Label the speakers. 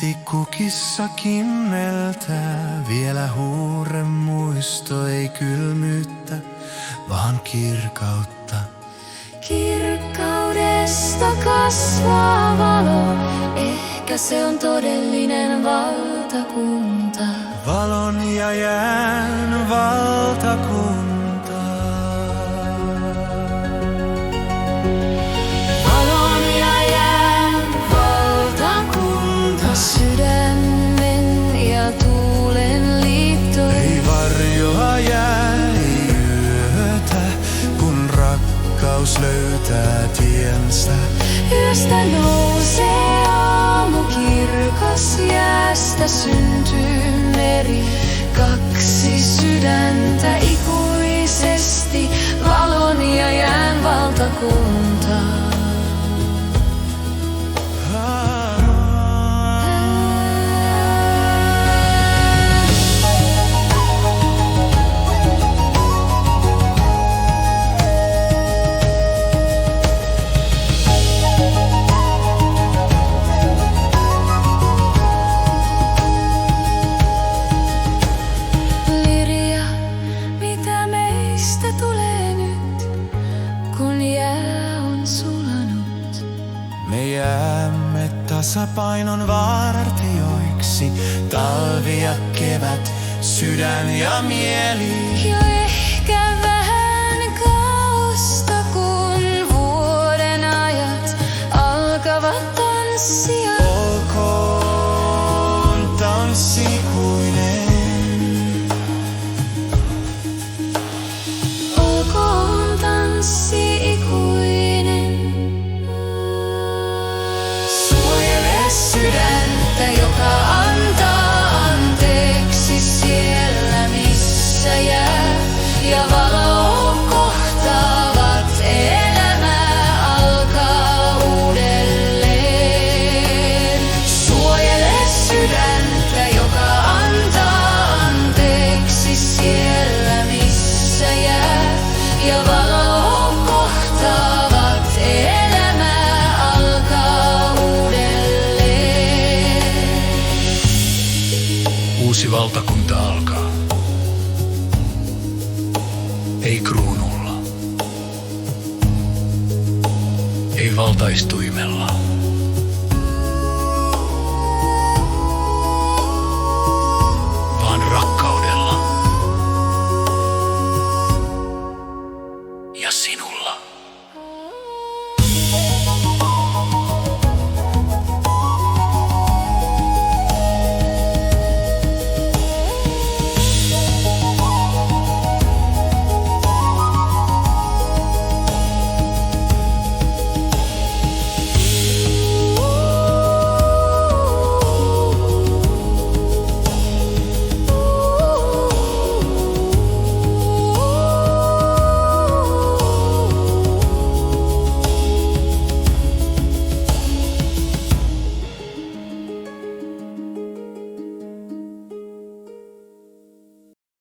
Speaker 1: tikukissa kimmeltää, vielä huuren muisto ei kylmyyttä, vaan kirkautta.
Speaker 2: Kirkkaudesta kasvaa valo, ehkä se on todellinen valtakunta.
Speaker 1: Valon ja jään valtakunta.
Speaker 2: Valon ja jään valtakunta. Sydämen ja tuulen liitto.
Speaker 1: Ei varjoa jää, ei yötä, kun rakkaus löytää tiensä.
Speaker 2: Yöstä nousee aamu kirkas, jäästä syntyy meri. Kaksi sydäntä ikuisesti, valon ja jään valtakunta.
Speaker 1: Me jäämme tasapainon vartijoiksi, talvi ja kevät, sydän ja mieli.
Speaker 2: Jo ehkä vähän kaaosta, kun vuoden ajat alkavat tanssia.
Speaker 1: Olkoon tanssi ikuinen.
Speaker 2: Olkoon tanssi ikuinen. Suojele sydäntä, joka antaa anteeksi siellä, missä jää. Ja valo kohtaavat, elämä alkaa uudelleen. Suojele sydäntä, joka antaa anteeksi siellä, missä jää. Ja valo kohtaavat, elämä alkaa uudelleen.
Speaker 3: Uusi valtakunta alkaa. Ei kruunulla. Ei valtaistuimella.